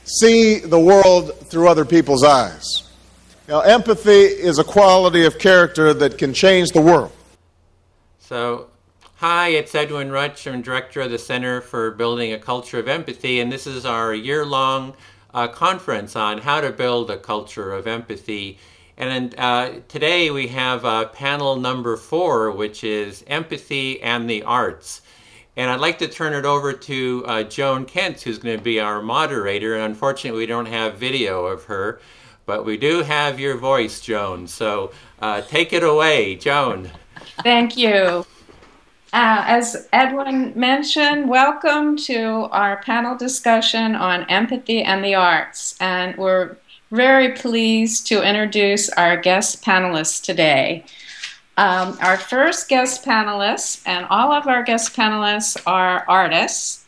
see the world through other people's eyes. Now, empathy is a quality of character that can change the world. So, hi, it's Edwin Rutch. I'm director of the Center for Building a Culture of Empathy, and this is our year-long conference on how to build a culture of empathy. And today we have panel number 4, which is Empathy and the Arts. And I'd like to turn it over to Joan Kentz, who's going to be our moderator. And unfortunately, we don't have video of her, but we do have your voice, Joan. So take it away, Joan. Thank you. As Edwin mentioned, welcome to our panel discussion on empathy and the arts. And we're very pleased to introduce our guest panelists today. Our first guest panelist, and all of our guest panelists are artists,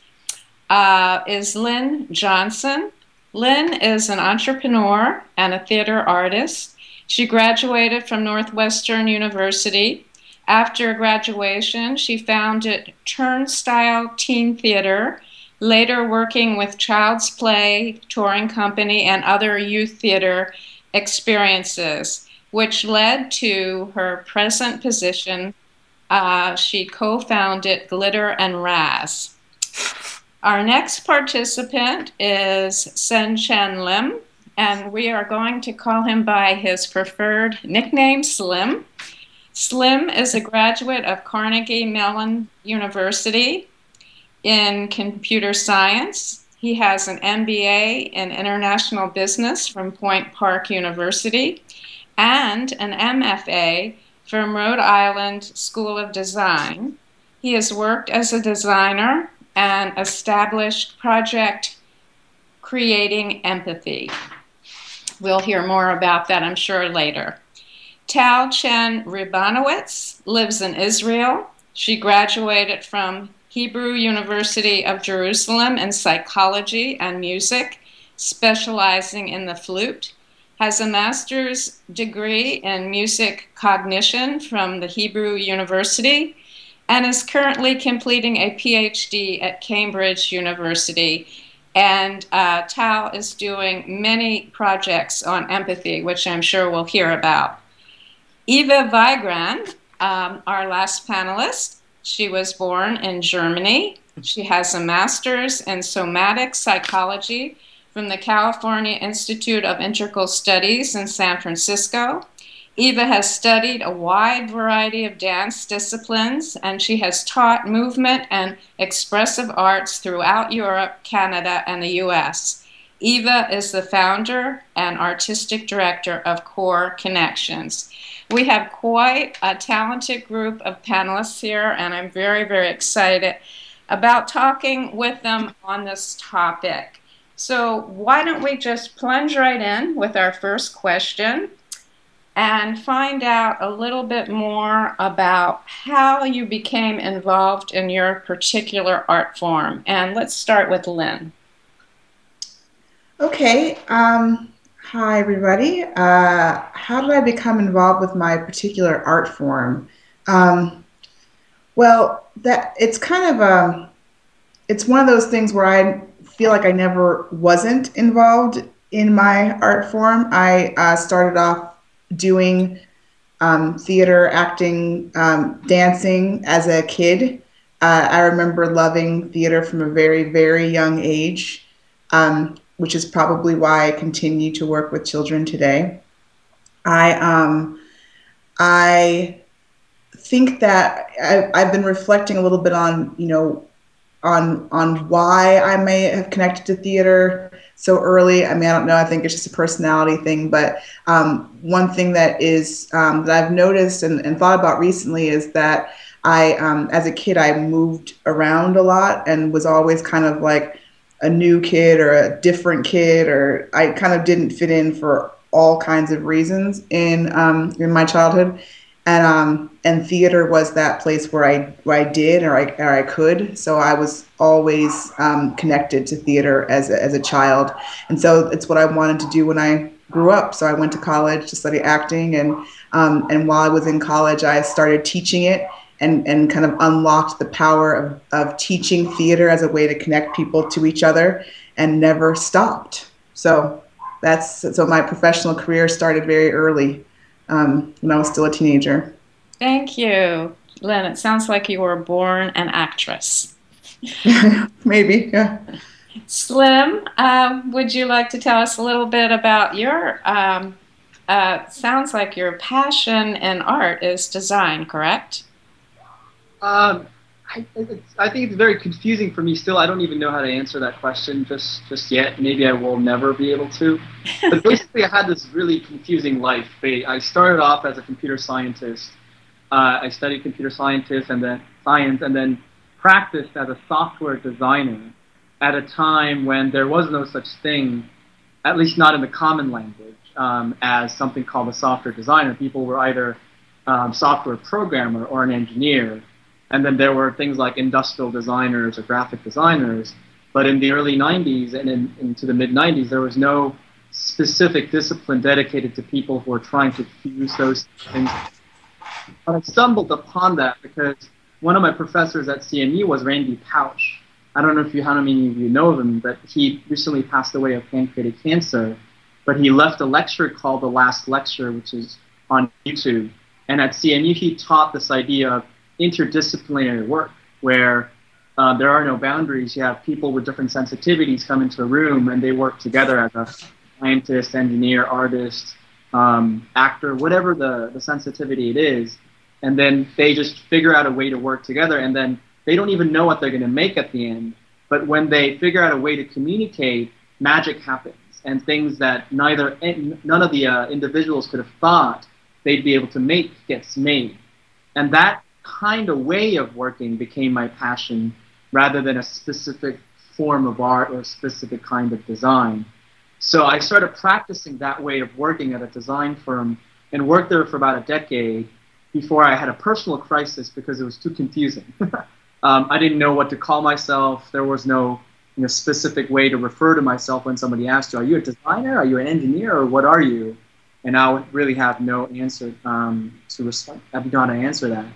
is Lynn Johnson. Lynn is an entrepreneur and a theater artist. She graduated from Northwestern University. After graduation, she founded Turnstile Teen Theater, later working with Child's Play, Touring Company, and other youth theater experiences, which led to her present position. She co-founded Glitter and Raz. Our next participant is Sen Chen Lim, and we are going to call him by his preferred nickname, Slim. Slim is a graduate of Carnegie Mellon University in computer science. He has an MBA in international business from Point Park University and an MFA from Rhode Island School of Design. He has worked as a designer and established project Creating Empathy. We'll hear more about that, I'm sure, later. Tal Chen Ribanowitz lives in Israel. She graduated from Hebrew University of Jerusalem in psychology and music, specializing in the flute, has a master's degree in music cognition from the Hebrew University, and is currently completing a PhD at Cambridge University. And Tal is doing many projects on empathy, which I'm sure we'll hear about. Eva Vigrand, our last panelist, she was born in Germany. She has a master's in somatic psychology from the California Institute of Integral Studies in San Francisco. Eva has studied a wide variety of dance disciplines, and she has taught movement and expressive arts throughout Europe, Canada, and the US. Eva is the founder and artistic director of Core Connections. We have quite a talented group of panelists here, and I'm very, very excited about talking with them on this topic. So why don't we just plunge right in with our first question and find out a little bit more about how you became involved in your particular art form. And let's start with Lynn. Okay. Hi, everybody. How did I become involved with my particular art form? Well, it's kind of it's one of those things where I feel like I never wasn't involved in my art form. I started off doing theater, acting, dancing as a kid. I remember loving theater from a very, very young age. Which is probably why I continue to work with children today. I think that I've been reflecting a little bit on, on why I may have connected to theater so early. I mean, I don't know. I think it's just a personality thing. But one thing that is that I've noticed and thought about recently is that as a kid, I moved around a lot and was always kind of like a new kid or a different kid, or I kind of didn't fit in for all kinds of reasons in my childhood, and theater was that place where I did or I could. So I was always connected to theater as a child, and so it's what I wanted to do when I grew up. So I went to college to study acting, and while I was in college, I started teaching it and kind of unlocked the power of teaching theater as a way to connect people to each other, and never stopped. So so my professional career started very early, when I was still a teenager. Thank you, Lynn. It sounds like you were born an actress. Maybe, yeah. Slim, would you like to tell us a little bit about your, sounds like your passion in art is design, correct? I think it's very confusing for me still. I don't even know how to answer that question just yet. Maybe I will never be able to. But basically, I had this really confusing life. I started off as a computer scientist. I studied computer science and then practiced as a software designer at a time when there was no such thing, at least not in the common language, as something called a software designer. People were either software programmer or an engineer. And then there were things like industrial designers or graphic designers. But in the early 90s and into the mid 90s, there was no specific discipline dedicated to people who were trying to fuse those things. But I stumbled upon that because one of my professors at CMU was Randy Pausch. I don't know how many of you know him, but he recently passed away of pancreatic cancer. But he left a lecture called The Last Lecture, which is on YouTube. And at CMU, he taught this idea of interdisciplinary work, where there are no boundaries. You have people with different sensitivities come into a room and they work together as a scientist, engineer, artist, actor, whatever the sensitivity it is. And then they just figure out a way to work together, and then they don't even know what they're going to make at the end. But when they figure out a way to communicate, magic happens, and things that none of the individuals could have thought they'd be able to make gets made. And that kind of way of working became my passion, rather than a specific form of art or a specific kind of design. So I started practicing that way of working at a design firm and worked there for about a decade before I had a personal crisis because it was too confusing. I didn't know what to call myself. There was no specific way to refer to myself when somebody asked you, are you a designer? Are you an engineer? Or what are you? And I would really have no answer to respond. I didn't know how to answer that.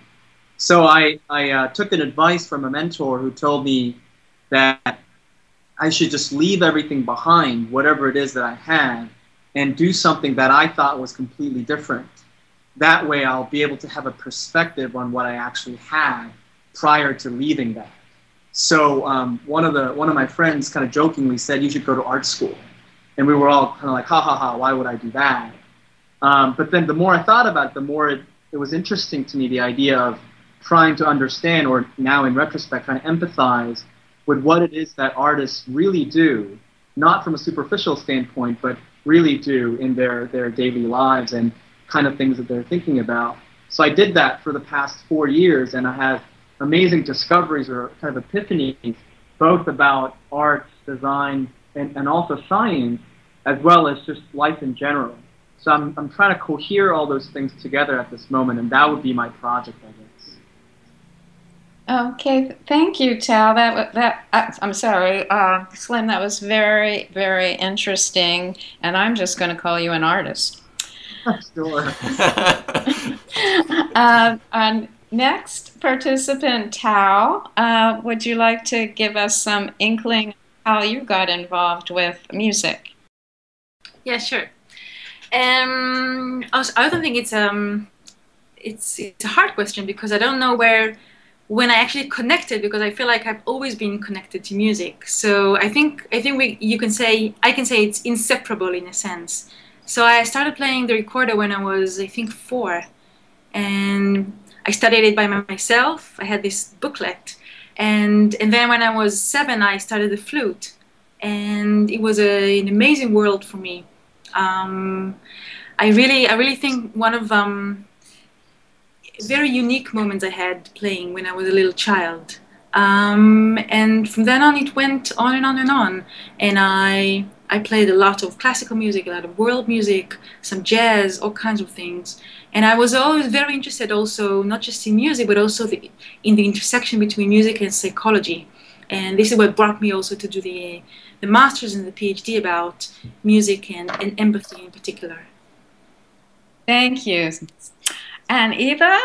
So I took an advice from a mentor who told me that I should just leave everything behind, whatever it is that I had, and do something that I thought was completely different. That way I'll be able to have a perspective on what I actually had prior to leaving that. So one of my friends kind of jokingly said, you should go to art school. And we were all kind of like, ha ha ha, why would I do that? But then the more I thought about it, the more it was interesting to me, the idea of trying to understand, or now in retrospect, trying to empathize with what it is that artists really do, not from a superficial standpoint, but really do in their daily lives and kind of things that they're thinking about. So I did that for the past 4 years, and I had amazing discoveries or kind of epiphanies, both about art, design, and also science, as well as just life in general. So I'm trying to cohere all those things together at this moment, and that would be my project, I guess. Okay, thank you, Tal. I'm sorry, Slim. That was very, very interesting, and I'm just going to call you an artist. Sure. Next participant, Tal, would you like to give us some inkling of how you got involved with music? Yeah, sure. I don't think it's a hard question because I don't know when I actually connected, because I feel like I've always been connected to music. So I think I can say it's inseparable in a sense. So I started playing the recorder when I was, I think, 4, and I studied it by myself. I had this booklet, and then when I was 7, I started the flute, and it was an amazing world for me. I really think one of very unique moments I had playing when I was a little child. And from then on, it went on and on and on. And I played a lot of classical music, a lot of world music, some jazz, all kinds of things. And I was always very interested also, not just in music, but also in the intersection between music and psychology. And this is what brought me also to do the master's and the PhD about music and empathy in particular. Thank you. And Eva,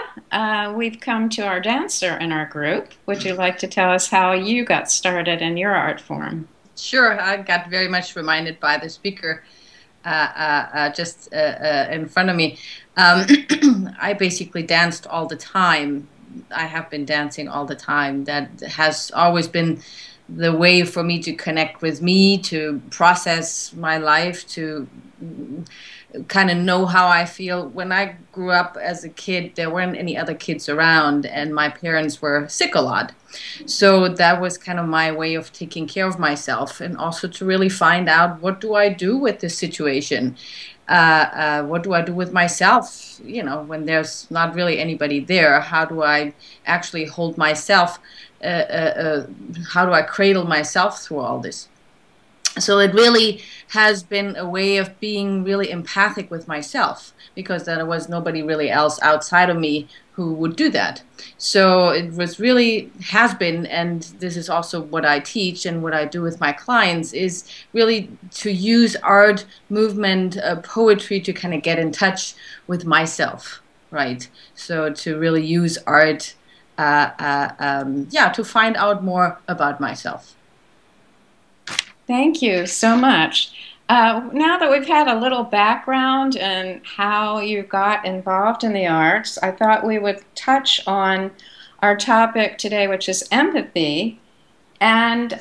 we've come to our dancer in our group. Would you like to tell us how you got started in your art form? Sure, I got very much reminded by the speaker just in front of me. I basically danced all the time. I have been dancing all the time. That has always been the way for me to connect with me, to process my life, to kind of know how I feel. When I grew up as a kid, there weren't any other kids around, and my parents were sick a lot. So that was kind of my way of taking care of myself, and also to really find out, what do I do with this situation? What do I do with myself? You know, when there's not really anybody there, how do I actually hold myself? How do I cradle myself through all this? So it really has been a way of being really empathic with myself, because there was nobody really else outside of me who would do that. So it was really, has been, and this is also what I teach and what I do with my clients, is really to use art, movement, poetry to kind of get in touch with myself, right? So to really use art, yeah, to find out more about myself. Thank you so much. Now that we've had a little background and how you got involved in the arts, I thought we would touch on our topic today, which is empathy. And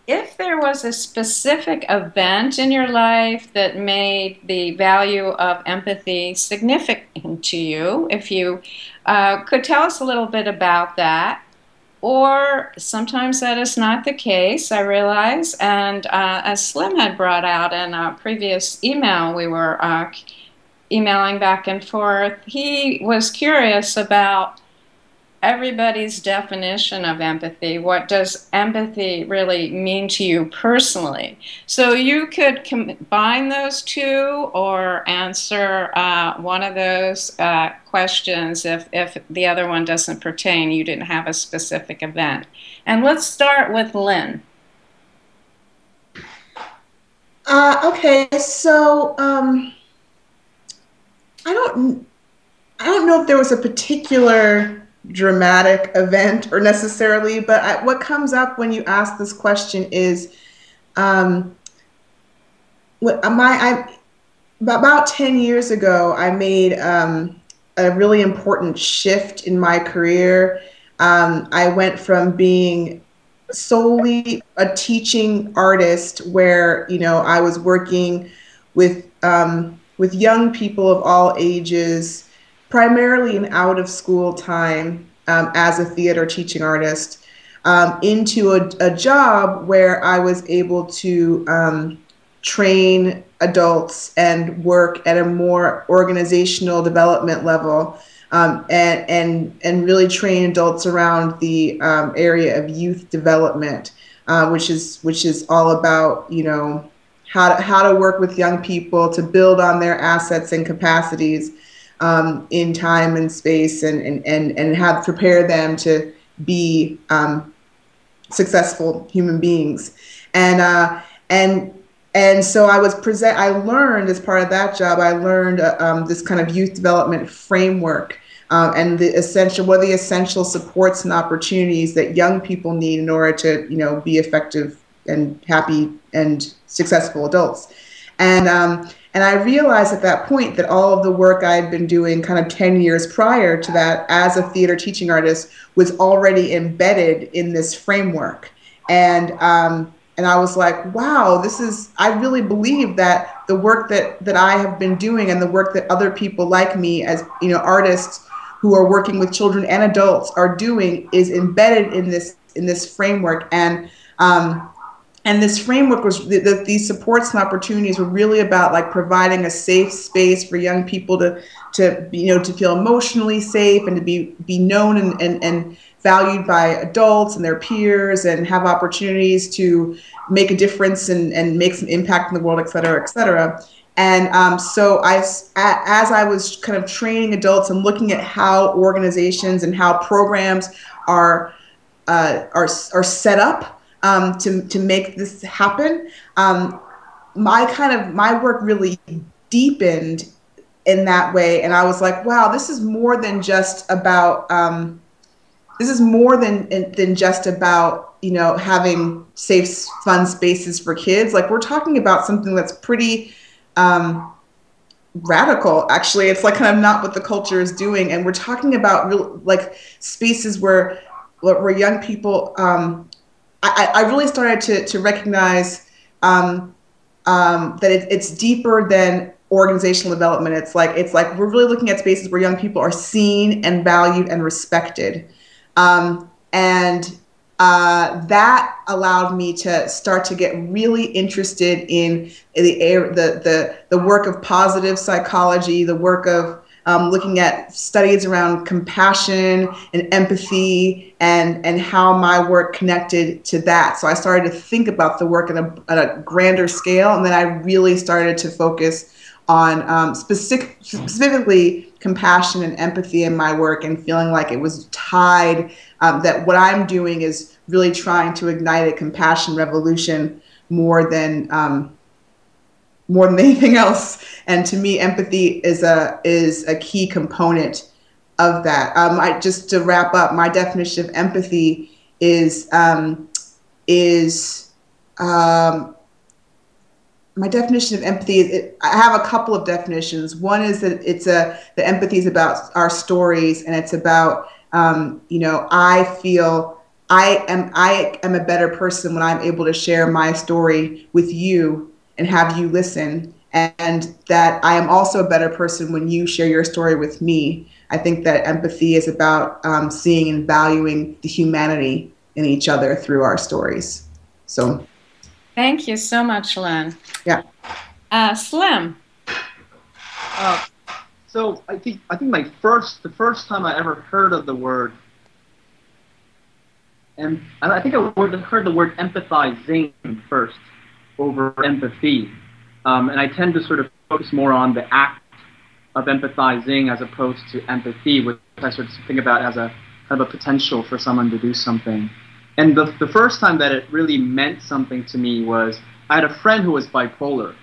if there was a specific event in your life that made the value of empathy significant to you, if you could tell us a little bit about that. Or sometimes that is not the case, I realize. And as Slim had brought out in a previous email, we were emailing back and forth, he was curious about everybody's definition of empathy. What does empathy really mean to you personally? So you could combine those two or answer one of those questions if the other one doesn't pertain, you didn't have a specific event. And let's start with Lynn. Okay, so I don't know if there was a particular dramatic event or necessarily, but what comes up when you ask this question is about 10 years ago, I made a really important shift in my career. I went from being solely a teaching artist where, you know, I was working with young people of all ages, primarily in out-of-school time as a theater teaching artist, into a job where I was able to train adults and work at a more organizational development level, and really train adults around the area of youth development, which is all about, you know, how to work with young people to build on their assets and capacities in time and space, and have prepare them to be successful human beings. And so I learned as part of that job, I learned this kind of youth development framework, and what are the essential supports and opportunities that young people need in order to, you know, be effective and happy and successful adults. And I realized at that point that all of the work I had been doing kind of 10 years prior to that as a theater teaching artist was already embedded in this framework. And I was like, wow, I really believe that the work that I have been doing and the work that other people like me, as, you know, artists who are working with children and adults are doing, is embedded in this framework. And this framework was, these supports and opportunities were really about like providing a safe space for young people to you know, to feel emotionally safe and to be known and valued by adults and their peers, and have opportunities to make a difference and make some impact in the world, et cetera, et cetera. And so as I was kind of training adults and looking at how organizations and how programs are set up to make this happen, my work really deepened in that way. And I was like, wow, this is more than just about, this is more than just about, you know, having safe, fun spaces for kids. Like, we're talking about something that's pretty radical, actually. It's like kind of not what the culture is doing. And we're talking about real, like, spaces where young people, I really started to recognize that it's deeper than organizational development. It's like we're really looking at spaces where young people are seen and valued and respected. And that allowed me to start to get really interested in the work of positive psychology, the work of looking at studies around compassion and empathy, and how my work connected to that. So I started to think about the work at a grander scale, and then I really started to focus on specifically compassion and empathy in my work, and feeling like it was tied, that what I'm doing is really trying to ignite a compassion revolution more than anything else. And to me, empathy is a key component of that. Just to wrap up, my definition of empathy is my definition of empathy is, I have a couple of definitions. One is that the empathy is about our stories, and it's about, you know, I feel I am a better person when I'm able to share my story with you and have you listen, and that I am also a better person when you share your story with me. I think that empathy is about seeing and valuing the humanity in each other through our stories. So. Thank you so much, Len. Yeah. Slim. So I think the first time I ever heard of the word, and I think I heard the word empathizing first over empathy, and I tend to sort of focus more on the act of empathizing as opposed to empathy, which I sort of think about as a kind of a potential for someone to do something. And the first time that it really meant something to me was I had a friend who was bipolar,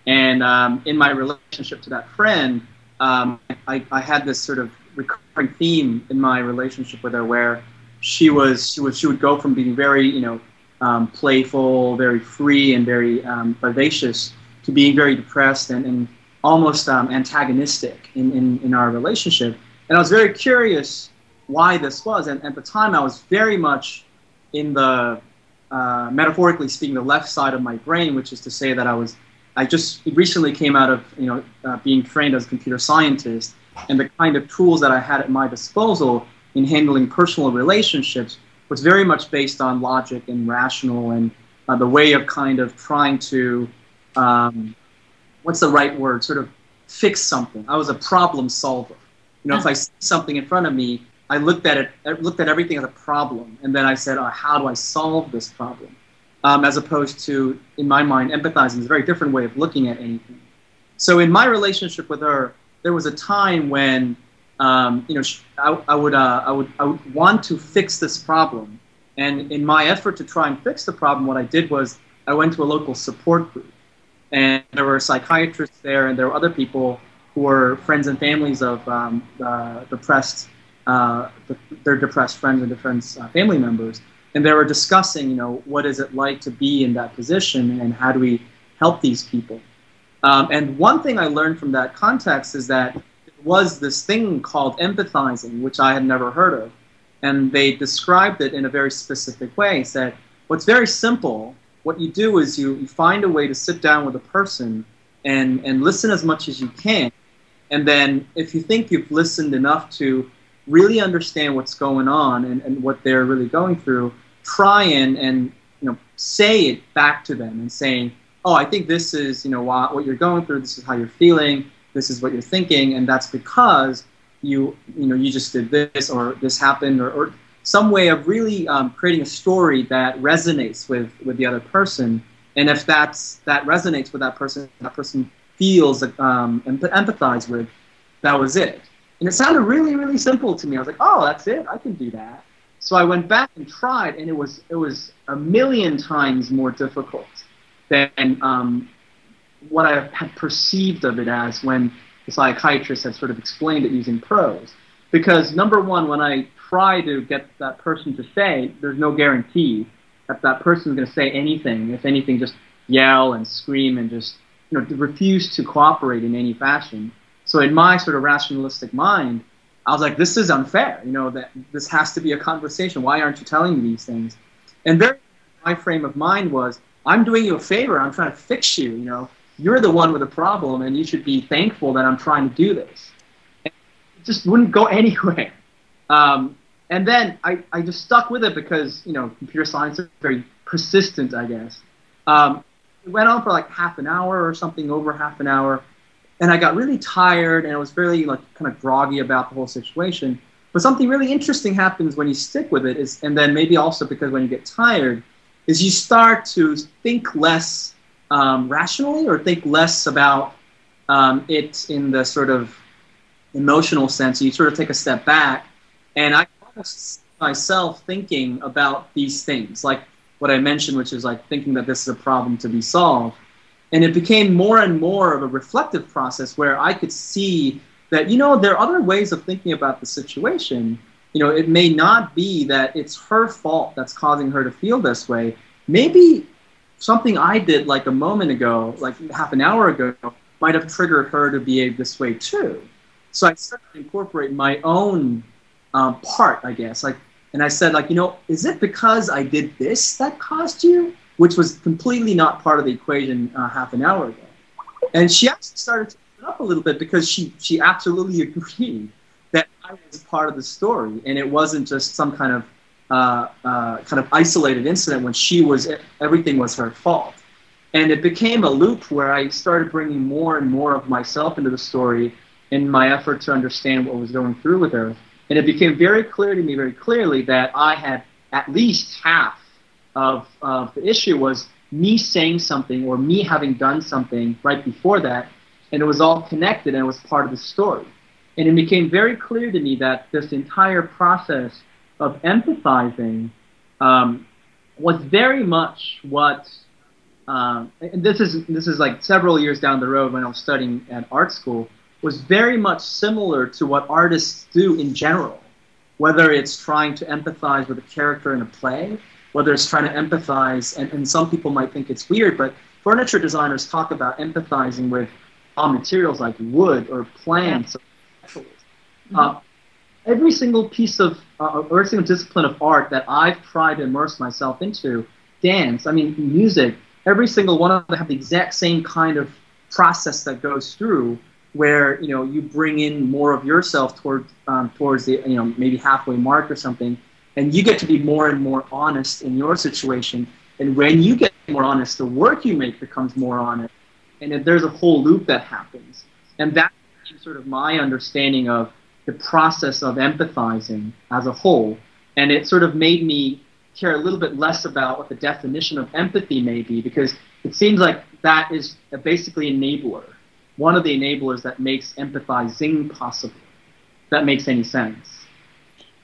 and in my relationship to that friend, I had this sort of recurring theme in my relationship with her, where she would go from being very, you know, playful, very free, and very vivacious, to being very depressed and almost antagonistic in our relationship. And I was very curious why this was, and at the time I was very much in the, metaphorically speaking, the left side of my brain, which is to say that I just recently came out of, you know, being trained as a computer scientist, and the kind of tools that I had at my disposal in handling personal relationships was very much based on logic and rational, and the way of kind of trying to, what's the right word, sort of fix something. I was a problem solver. You know, if I see something in front of me, I looked at everything as a problem, and then I said, oh, how do I solve this problem? As opposed to, in my mind, empathizing is a very different way of looking at anything. So in my relationship with her, there was a time when, you know, I would want to fix this problem, and in my effort to try and fix the problem, what I did was I went to a local support group, and there were psychiatrists there, and there were other people who were friends and families of their depressed friends and depressed family members, and they were discussing, you know, what is it like to be in that position, and how do we help these people. And one thing I learned from that context is that there was this thing called empathizing, which I had never heard of, and they described it in a very specific way. Said, well, it's very simple. What you do is you find a way to sit down with a person and listen as much as you can, and then if you think you've listened enough to really understand what's going on and what they're really going through, try and you know, say it back to them, and saying, oh, I think this is, you know, what you're going through, this is how you're feeling, this is what you're thinking, and that's because you just did this, or this happened, or some way of really creating a story that resonates with the other person. And if that resonates with that person feels empathized with, that was it. And it sounded really, really simple to me. I was like, oh, that's it, I can do that. So I went back and tried, and it was a million times more difficult than what I had perceived of it as when the psychiatrist had sort of explained it using prose. Because number one, when I try to get that person to say, there's no guarantee that that person is going to say anything. If anything, just yell and scream and just refuse to cooperate in any fashion. So in my sort of rationalistic mind, I was like, this is unfair. That this has to be a conversation. Why aren't you telling me these things? And very my frame of mind was, I'm doing you a favor. I'm trying to fix you. You're the one with a problem, and you should be thankful that I'm trying to do this. And it just wouldn't go anywhere. And then I just stuck with it because, computer science is very persistent, I guess. It went on for like half an hour or something, over half an hour. And I got really tired, and I was very kind of groggy about the whole situation. But something really interesting happens when you stick with it, and then maybe also because when you get tired, is you start to think less rationally, or think less about it in the sort of emotional sense. You sort of take a step back, and I almost see myself thinking about these things, like what I mentioned, which is like thinking that this is a problem to be solved. And it became more and more of a reflective process where I could see that, there are other ways of thinking about the situation. It may not be that it's her fault that's causing her to feel this way. Maybe something I did like a moment ago, like half an hour ago, might have triggered her to behave this way too. So I started to incorporate my own part, I guess. And I said, is it because I did this that caused you? Which was completely not part of the equation half an hour ago. And she actually started to open up a little bit because she absolutely agreed that I was part of the story, and it wasn't just some kind of isolated incident when everything was her fault. And it became a loop where I started bringing more and more of myself into the story in my effort to understand what was going through with her. And it became very clear to me very clearly that I had at least half of the issue was me saying something or me having done something right before that, and it was all connected and it was part of the story. And it became very clear to me that this entire process of empathizing was very much what, and this is like several years down the road when I was studying at art school, was very much similar to what artists do in general, whether it's trying to empathize with a character in a play, whether it's trying to empathize, and some people might think it's weird, but furniture designers talk about empathizing with raw materials like wood or plants. Yeah. Every single piece of, every single discipline of art that I've tried to immerse myself into, dance, music, every single one of them have the exact same kind of process that goes through, where you bring in more of yourself towards the maybe halfway mark or something. And you get to be more and more honest in your situation. And when you get more honest, the work you make becomes more honest. And there's a whole loop that happens. And that's sort of my understanding of the process of empathizing as a whole. And it sort of made me care a little bit less about what the definition of empathy may be, because it seems like that is basically an enabler. One of the enablers that makes empathizing possible. If that makes any sense.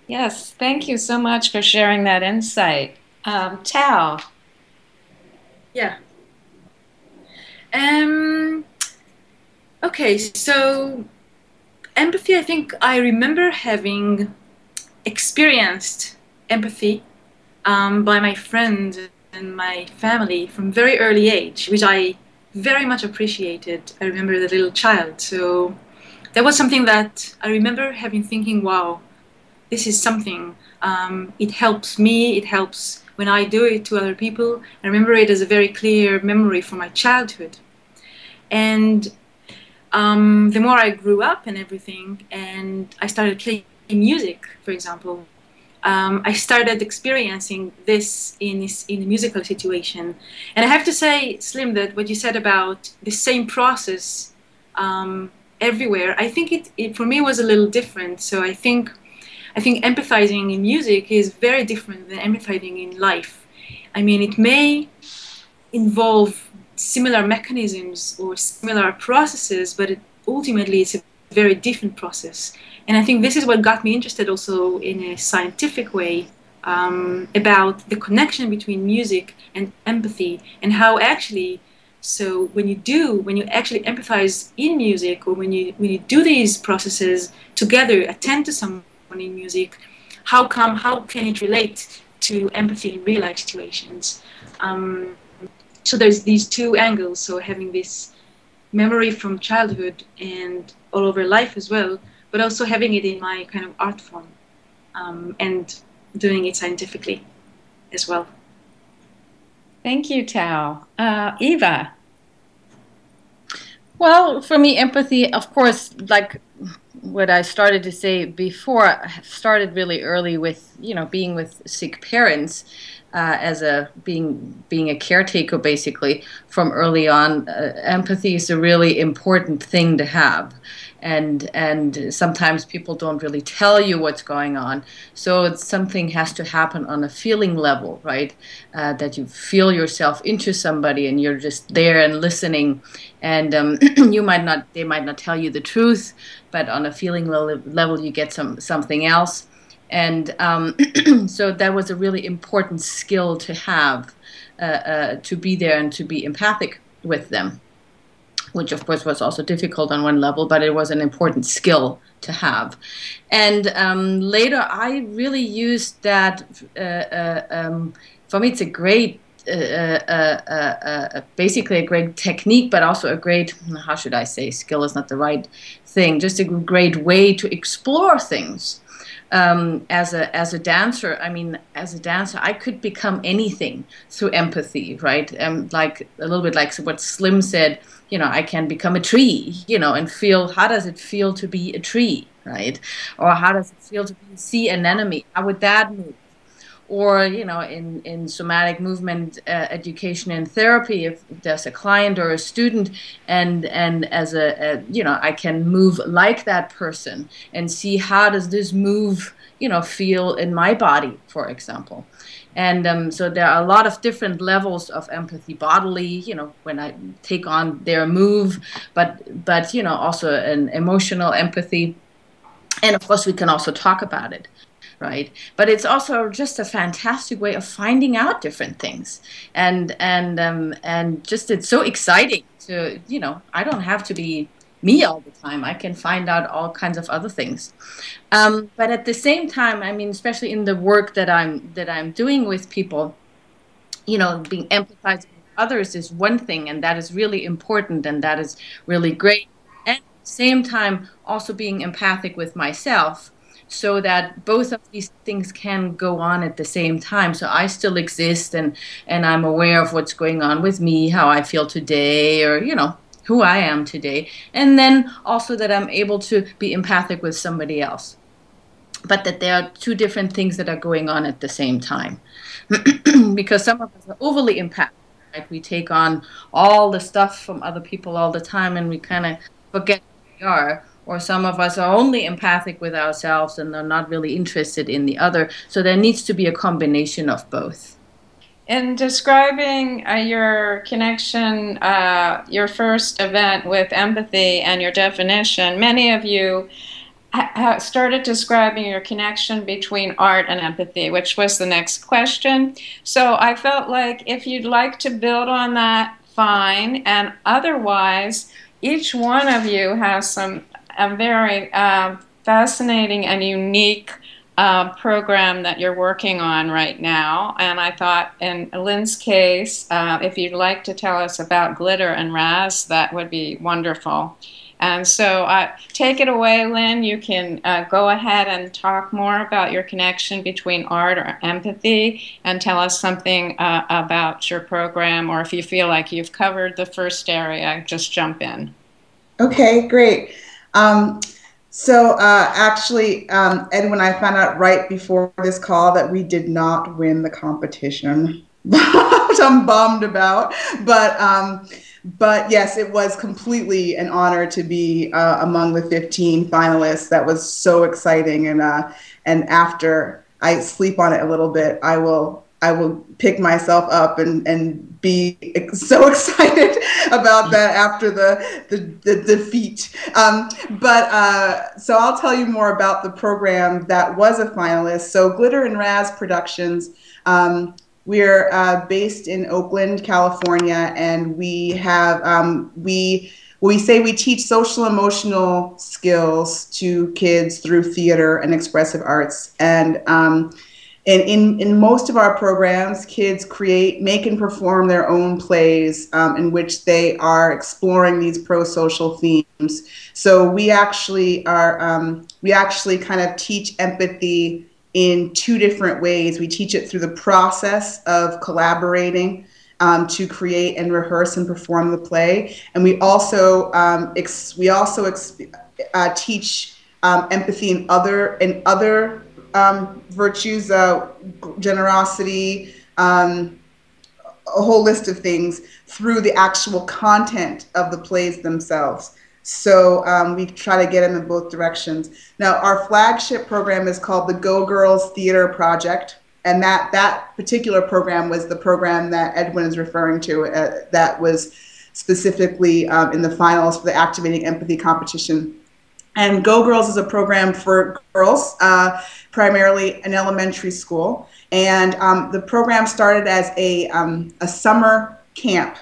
Yes, thank you so much for sharing that insight. Tao. Yeah. Okay, so empathy, I think I remember having experienced empathy by my friends and my family from very early age, which I very much appreciated. I remember as a little child. So that was something that I remember thinking, wow, this is something. It helps me. It helps when I do it to other people. I remember it as a very clear memory from my childhood. And the more I grew up and everything, and I started playing music, for example, I started experiencing this in a musical situation. And I have to say, Slim, that what you said about the same process everywhere, I think it for me was a little different. So I think empathizing in music is very different than empathizing in life. It may involve similar mechanisms or similar processes, but ultimately it's a very different process. And I think this is what got me interested also in a scientific way about the connection between music and empathy, and how actually So when you actually empathize in music, or when you do these processes together, attend to someone in music, how can it relate to empathy in real life situations? So there's these two angles. So having this memory from childhood and all over life as well, but also having it in my kind of art form, and doing it scientifically as well. Thank you, Tao. Eva. Well, for me, empathy, of course, like what I started to say before, I started really early with, being with sick parents, as being a caretaker, basically, from early on. Empathy is a really important thing to have, and sometimes people don't really tell you what's going on. So something has to happen on a feeling level, right? That you feel yourself into somebody, and you're just there and listening, and they might not tell you the truth, but on a feeling level, you get something else. And so that was a really important skill to have, to be there and to be empathic with them, which of course was also difficult on one level, but it was an important skill to have. And later I really used that, for me it's a great, basically a great technique, but also a great, how should I say, skill is not the right thing, just a great way to explore things. As a dancer, as a dancer, I could become anything through empathy, right? Like a little bit like what Slim said, I can become a tree, and feel, how does it feel to be a tree, right? Or how does it feel to see an enemy? How would that move? Or, in somatic movement education and therapy, if there's a client or a student, and as I can move like that person and see how does this move, feel in my body, for example. And so there are a lot of different levels of empathy bodily, when I take on their move, but also an emotional empathy. And of course, we can also talk about it. Right, but it's also just a fantastic way of finding out different things, and just it's so exciting to, I don't have to be me all the time. I can find out all kinds of other things, but at the same time, especially in the work that I'm doing with people, being empathizing with others is one thing, and that is really important, and that is really great. And at the same time, also being empathic with myself, so that both of these things can go on at the same time. So I still exist, and I'm aware of what's going on with me, how I feel today, or, who I am today. And then also that I'm able to be empathic with somebody else. But that there are two different things that are going on at the same time. Because some of us are overly empathic, right? We take on all the stuff from other people all the time, and we kind of forget who we are. Or some of us are only empathic with ourselves and are not really interested in the other. So there needs to be a combination of both. In describing your connection, your first event with empathy and your definition, many of you started describing your connection between art and empathy, which was the next question. So I felt like if you'd like to build on that, fine. And otherwise, each one of you has a very fascinating and unique program that you're working on right now. And I thought in Lynn's case, if you'd like to tell us about glitter and Raz, that would be wonderful. And so take it away, Lynn. You can go ahead and talk more about your connection between art or empathy, and tell us something about your program, or if you feel like you've covered the first area, just jump in. Okay, great. Actually, Edwin, I found out right before this call that we did not win the competition, which I'm bummed about. But yes, it was completely an honor to be among the 15 finalists. That was so exciting. And after I sleep on it a little bit, I will pick myself up and be so excited about that after the defeat. So I'll tell you more about the program that was a finalist. So GRL Productions we're based in Oakland, California, and we have we say we teach social emotional skills to kids through theater and expressive arts. And in most of our programs, kids create, make, and perform their own plays in which they are exploring these pro-social themes. So we actually kind of teach empathy in two different ways. We teach it through the process of collaborating to create and rehearse and perform the play, and we also teach empathy in other virtues, generosity, a whole list of things through the actual content of the plays themselves. So we try to get them in both directions. Now, our flagship program is called the Go Girls Theater Project. And that particular program was the program that Edwin is referring to that was specifically in the finals for the Activating Empathy competition. And Go Girls is a program for girls, primarily in elementary school. And the program started as a summer camp.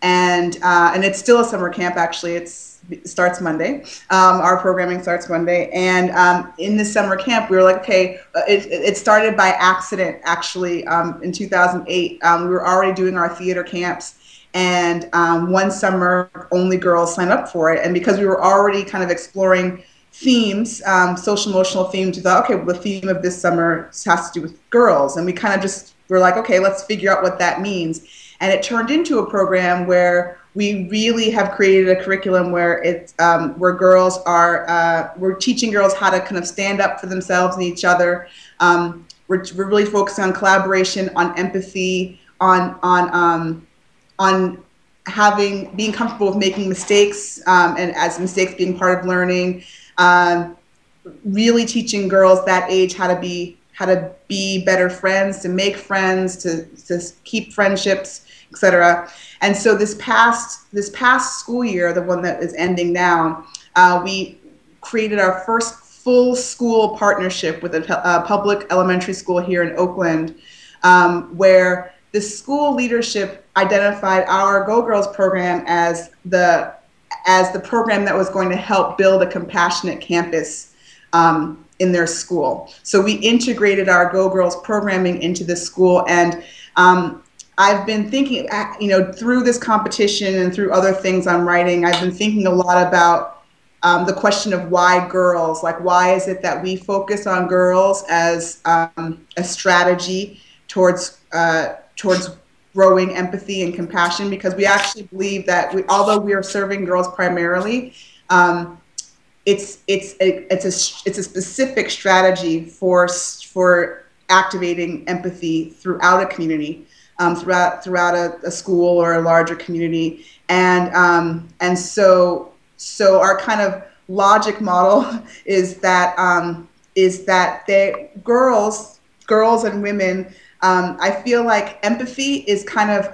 And it's still a summer camp, actually. It starts Monday. Our programming starts Monday. And in this summer camp, we were like, okay, it started by accident, actually. In 2008, we were already doing our theater camps. And one summer, only girls signed up for it. And because we were already kind of exploring themes, social emotional themes, we thought, okay, well, the theme of this summer has to do with girls. And we kind of just were like, okay, let's figure out what that means. And it turned into a program where we really have created a curriculum where it's where girls are we're teaching girls how to kind of stand up for themselves and each other. We're really focusing on collaboration, on empathy, on being comfortable with making mistakes, and as mistakes being part of learning. Really teaching girls that age how to be better friends, to make friends, to keep friendships, etc. And so this past school year, the one that is ending now, we created our first full school partnership with a public elementary school here in Oakland, where the school leadership identified our Go Girls program as the program that was going to help build a compassionate campus in their school. So we integrated our Go Girls programming into the school, and I've been thinking, through this competition and through other things I'm writing, I've been thinking a lot about the question of why girls. Like, why is it that we focus on girls as a strategy towards growing empathy and compassion? Because we actually believe that although we are serving girls primarily, it's a specific strategy for activating empathy throughout a community. Throughout a school or a larger community, and so our kind of logic model is that girls and women, I feel like empathy is kind of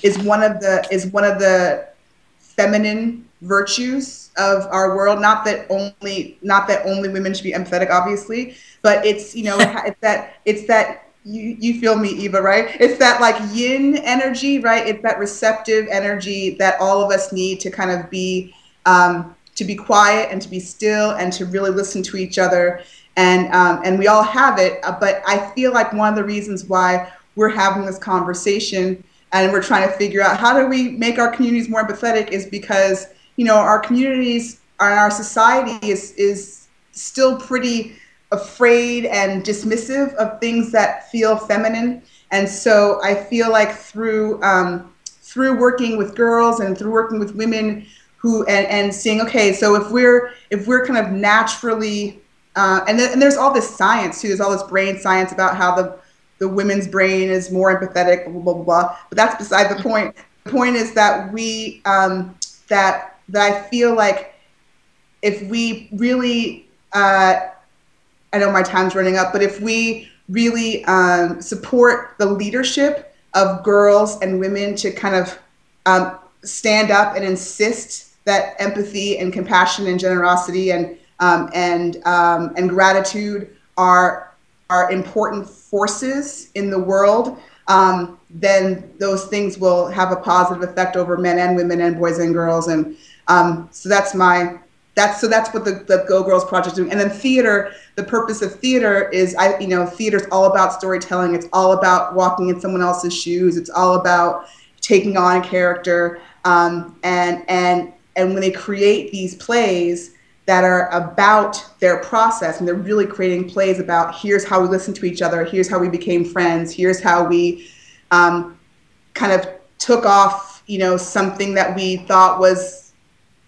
is one of the feminine virtues of our world. Not that only women should be empathetic, obviously, but it's it's that. You feel me, Eva, right? It's that like yin energy, right? It's that receptive energy that all of us need to kind of be quiet and to be still and to really listen to each other. And we all have it, but I feel like one of the reasons why we're having this conversation and we're trying to figure out how do we make our communities more empathetic is because, our communities and our society is still pretty afraid and dismissive of things that feel feminine. And so I feel like through working with girls and through working with women and seeing, okay, so if we're kind of naturally, and there's all this science too, there's all this brain science about how the women's brain is more empathetic, blah, blah, blah, blah. But that's beside the point. The point is that that I feel like if we really, I know my time's running up, but if we really support the leadership of girls and women to kind of stand up and insist that empathy and compassion and generosity and gratitude are are important forces in the world, then those things will have a positive effect over men and women and boys and girls. And so that's what the Go Girls Project is doing. And then theater, the purpose of theater is, theater's all about storytelling. It's all about walking in someone else's shoes. It's all about taking on a character. And when they create these plays that are about their process, and they're really creating plays about, here's how we listen to each other, here's how we became friends, here's how we kind of took off, something that we thought was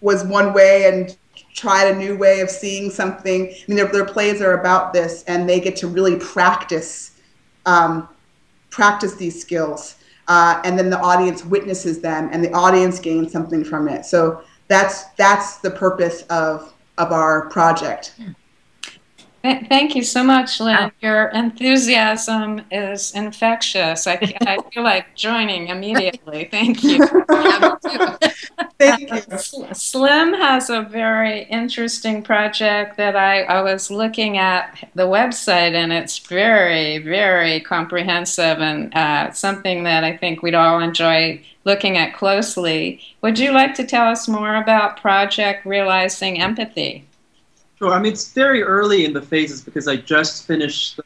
one way and tried a new way of seeing something. I mean, their plays are about this, and they get to really practice these skills. And then the audience witnesses them, and the audience gains something from it. So that's the purpose of our project. Thank you so much, Lynn. Your enthusiasm is infectious. I feel like joining immediately. Thank you. Thank you. Slim has a very interesting project that I was looking at the website, and it's very, very comprehensive, and something that I think we'd all enjoy looking at closely. Would you like to tell us more about Project Realizing Empathy? Sure. I mean, it's very early in the phases because I just finished.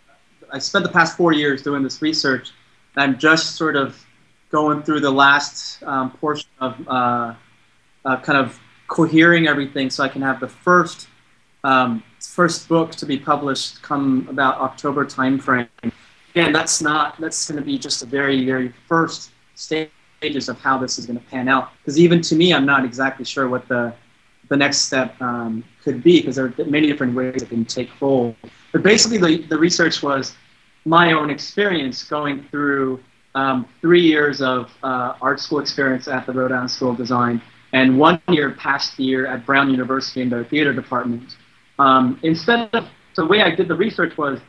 I spent the past 4 years doing this research. And I'm just sort of going through the last portion of kind of cohering everything, so I can have the first book to be published come about October timeframe. Again, that's going to be just the very, very first stages of how this is going to pan out. Because even to me, I'm not exactly sure what the next step could be, because there are many different ways it can take hold. But basically, the research was my own experience going through 3 years of art school experience at the Rhode Island School of Design, and 1 year past year at Brown University in their theater department. So the way I did the research was,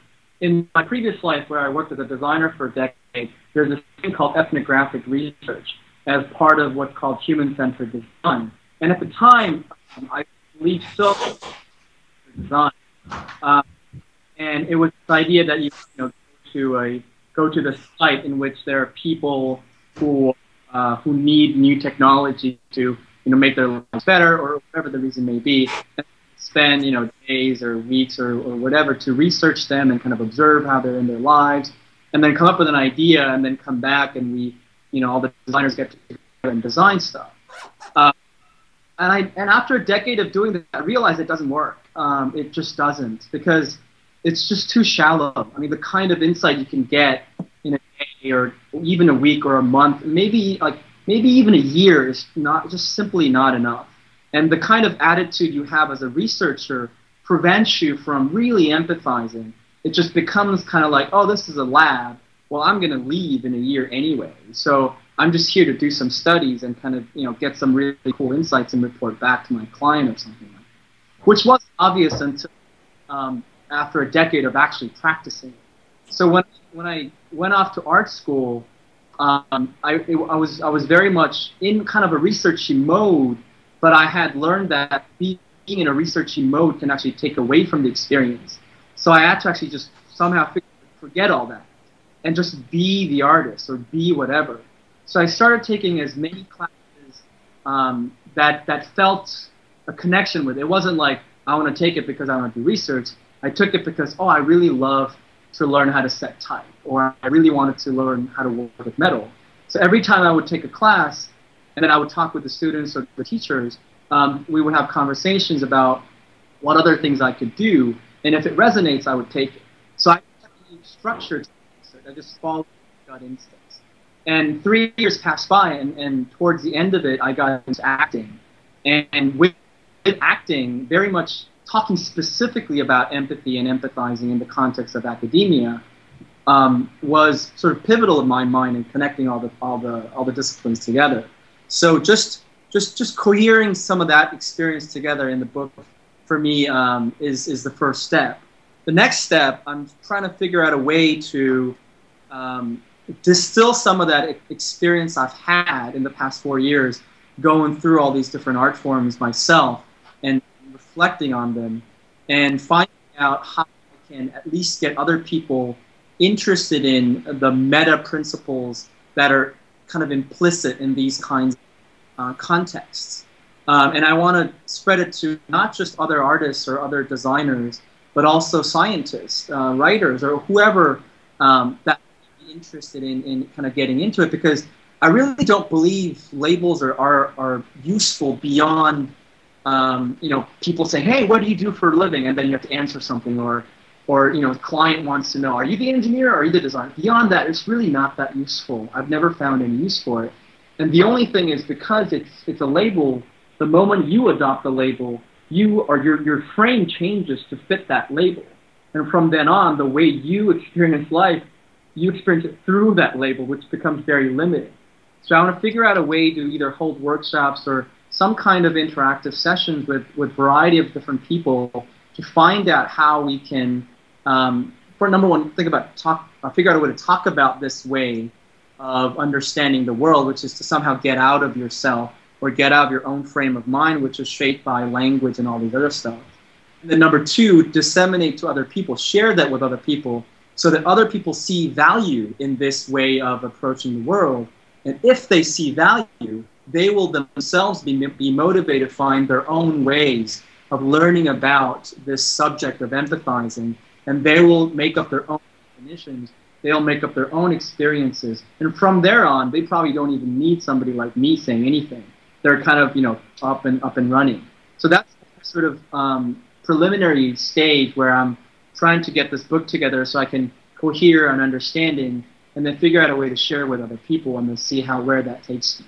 in my previous life where I worked as a designer for a decade, there's this thing called ethnographic research as part of what's called human-centered design. And at the time, I believed so design, and it was the idea that you go to the site in which there are people who need new technology to make their lives better, or whatever the reason may be, and spend days or weeks or whatever to research them and kind of observe how they're in their lives, and then come up with an idea, and then come back, and we all the designers get together and design stuff. And after a decade of doing that, I realized it doesn't work. It just doesn't, because it's just too shallow. I mean, the kind of insight you can get in a day or even a week or a month, maybe even a year, is just simply not enough. And the kind of attitude you have as a researcher prevents you from really empathizing. It just becomes kind of like, oh, this is a lab. Well, I'm going to leave in a year anyway. So I'm just here to do some studies and kind of, get some really cool insights and report back to my client or something like that. Which wasn't obvious until after a decade of actually practicing. So when I went off to art school, I was very much in kind of a researchy mode, but I had learned that being in a researchy mode can actually take away from the experience. So I had to actually just somehow forget all that and just be the artist or be whatever. So I started taking as many classes that felt a connection with it. It wasn't like, I want to take it because I want to do research. I took it because, oh, I really love to learn how to set type, or I really wanted to learn how to work with metal. So every time I would take a class, and then I would talk with the students or the teachers, we would have conversations about what other things I could do, and if it resonates, I would take it. So I didn't structure to research. I just followed gut instincts. And 3 years passed by, and towards the end of it, I got into acting. And with acting, very much talking specifically about empathy and empathizing in the context of academia, was sort of pivotal in my mind in connecting all the disciplines together. So just cohering some of that experience together in the book for me is the first step. The next step, I'm trying to figure out a way to distill some of that experience I've had in the past 4 years, going through all these different art forms myself and reflecting on them, and finding out how I can at least get other people interested in the meta principles that are kind of implicit in these kinds of contexts. And I want to spread it to not just other artists or other designers, but also scientists, writers, or whoever that might be interested in kind of getting into it, because I really don't believe labels are useful beyond you know, people say, hey, what do you do for a living? And then you have to answer something, or you know, the client wants to know, are you the engineer or are you the designer? Beyond that, it's really not that useful. I've never found any use for it. And the only thing is, because it's a label, the moment you adopt the label, your frame changes to fit that label. And from then on, the way you experience life, you experience it through that label, which becomes very limiting. So I want to figure out a way to either hold workshops or some kind of interactive sessions with a variety of different people to find out how we can, for number one, figure out a way to talk about this way of understanding the world, which is to somehow get out of yourself or get out of your own frame of mind, which is shaped by language and all these other stuff. And then number two, disseminate to other people, share that with other people so that other people see value in this way of approaching the world. And if they see value, they will themselves be motivated to find their own ways of learning about this subject of empathizing, and they will make up their own definitions, they'll make up their own experiences, and from there on, they probably don't even need somebody like me saying anything. They're kind of, you know, up and running. So that's sort of preliminary stage where I'm trying to get this book together so I can cohere an understanding and then figure out a way to share with other people and then see where that takes me.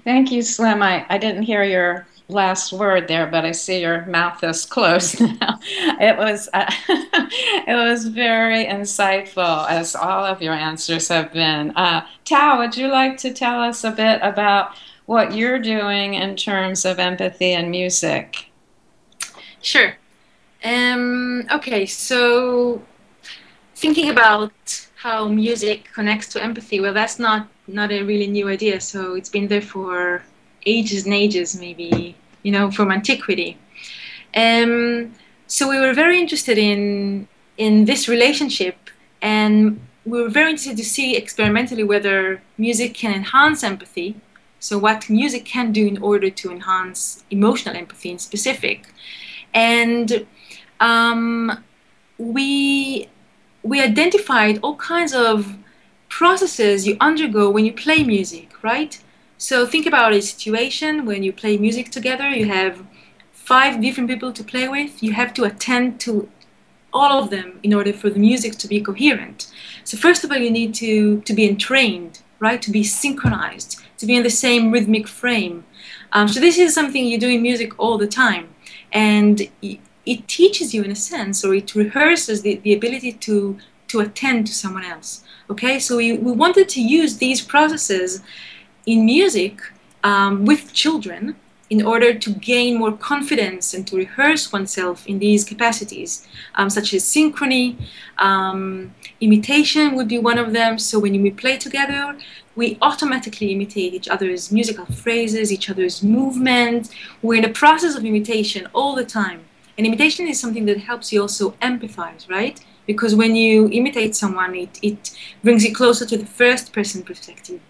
Thank you, Slim. I didn't hear your last word there, but I see your mouth is closed now. It was it was very insightful, as all of your answers have been. Tao, would you like to tell us a bit about what you're doing in terms of empathy and music? Sure. Okay, so thinking about how music connects to empathy, well, that's not a really new idea. So it's been there for ages and ages, maybe, you know, from antiquity. So we were very interested in this relationship, and we were very interested to see experimentally whether music can enhance empathy. So what music can do in order to enhance emotional empathy in specific. And we identified all kinds of processes you undergo when you play music, right? So think about a situation when you play music together. You have 5 different people to play with. You have to attend to all of them in order for the music to be coherent. So first of all, you need to be entrained, right? To be synchronized, to be in the same rhythmic frame. So this is something you do in music all the time. And it teaches you, in a sense, or it rehearses the ability to attend to someone else. Okay, so we wanted to use these processes in music with children in order to gain more confidence and to rehearse oneself in these capacities, such as synchrony, imitation would be one of them. So when we play together, we automatically imitate each other's musical phrases, each other's movement. We're in a process of imitation all the time. And imitation is something that helps you also empathize, right? Because when you imitate someone, it brings you closer to the first person perspective,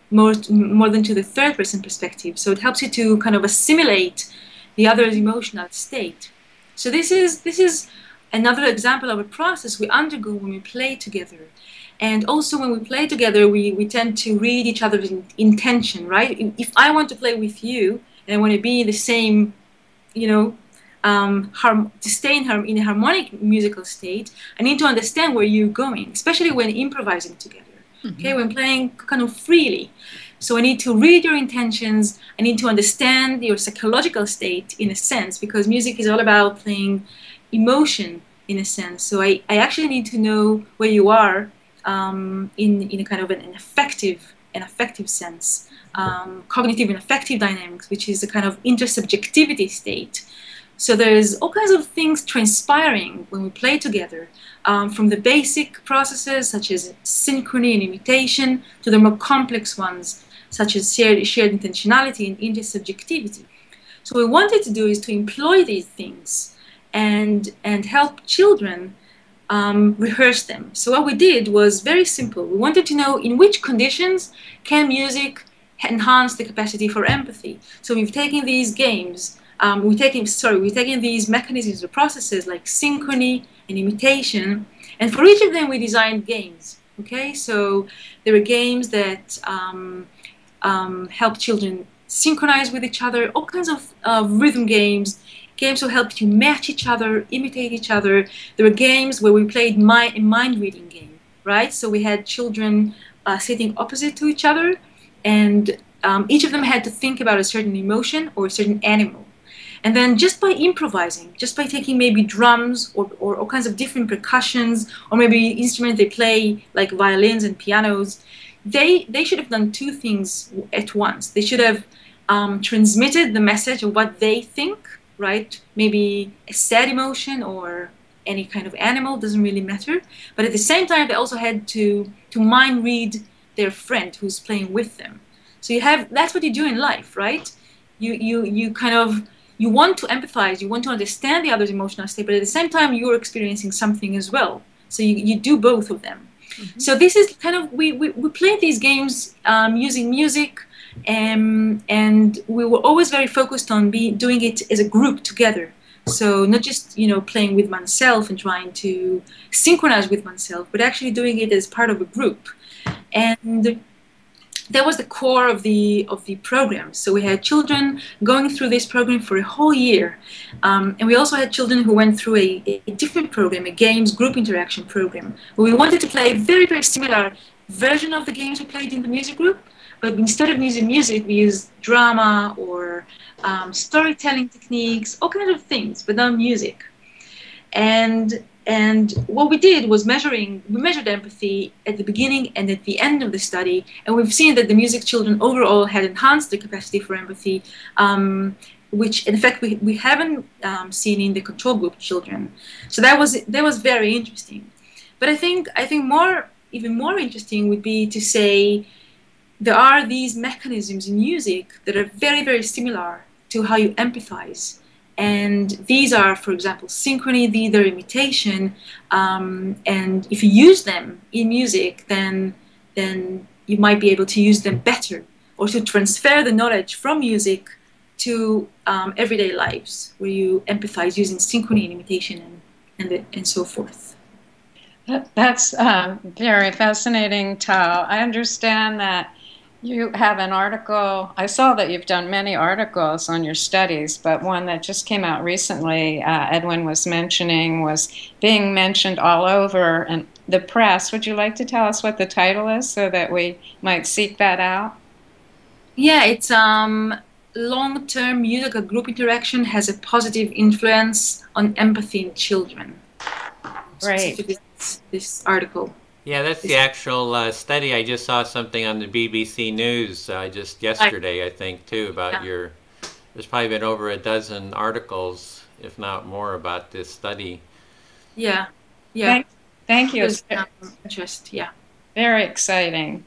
more than to the third person perspective. So it helps you to kind of assimilate the other's emotional state. So this is another example of a process we undergo when we play together. And also when we play together, we tend to read each other's intention, right? If I want to play with you and I want to be in the same, you know, to stay in a harmonic musical state, I need to understand where you're going, especially when improvising together. Okay, when playing kind of freely. So I need to read your intentions. I need to understand your psychological state, in a sense, because music is all about playing emotion, in a sense. So I actually need to know where you are in a kind of an affective sense, cognitive and affective dynamics, which is a kind of intersubjectivity state. So there's all kinds of things transpiring when we play together, from the basic processes such as synchrony and imitation to the more complex ones such as shared intentionality and intersubjectivity. So what we wanted to do is to employ these things and help children rehearse them. So what we did was very simple. We wanted to know in which conditions can music enhance the capacity for empathy. So we've taken these games, we've taken these mechanisms or processes like synchrony and imitation, and for each of them we designed games. Okay, so there were games that help children synchronize with each other, all kinds of rhythm games, games will help you match each other, imitate each other. There were games where we played a mind reading game, right? So we had children sitting opposite to each other, and each of them had to think about a certain emotion or a certain animal. And then just by improvising, just by taking maybe drums or all kinds of different percussions, or maybe instruments they play like violins and pianos, they should have done two things at once. They should have transmitted the message of what they think, right? Maybe a sad emotion or any kind of animal, doesn't really matter. But at the same time, they also had to mind read their friend who's playing with them. So that's what you do in life, right? You want to empathize, you want to understand the other's emotional state, but at the same time, you're experiencing something as well. So you do both of them. Mm-hmm. So this is kind of, we played these games using music, and we were always very focused on doing it as a group together. So not just playing with oneself and trying to synchronize with oneself, but actually doing it as part of a group. And that was the core of the program. So we had children going through this program for a whole year, and we also had children who went through a different program, a games group interaction program, where we wanted to play a very, very similar version of the games we played in the music group. But instead of using music, we used drama or storytelling techniques, all kinds of things, but not music. And what we did was we measured empathy at the beginning and at the end of the study, and we've seen that the music children overall had enhanced the capacity for empathy, which in fact we haven't seen in the control group children. So that was very interesting. But I think even more interesting would be to say, there are these mechanisms in music that are very, very similar to how you empathize. And these are, for example, synchrony, these are imitation. And if you use them in music, then you might be able to use them better, or to transfer the knowledge from music to everyday lives, where you empathize using synchrony and imitation and so forth. That's very fascinating, Tal. I understand that you have an article. I saw that you've done many articles on your studies, but one that just came out recently, Edwin was mentioning, was being mentioned all over in the press. Would you like to tell us what the title is so that we might seek that out? Yeah, it's long-term musical group interaction has a positive influence on empathy in children. Great. This article. Yeah, that's the actual study. I just saw something on the BBC News just yesterday, I think, too, about there's probably been over a dozen articles, if not more, about this study. Yeah. Thank you. Interest, yeah. Very exciting.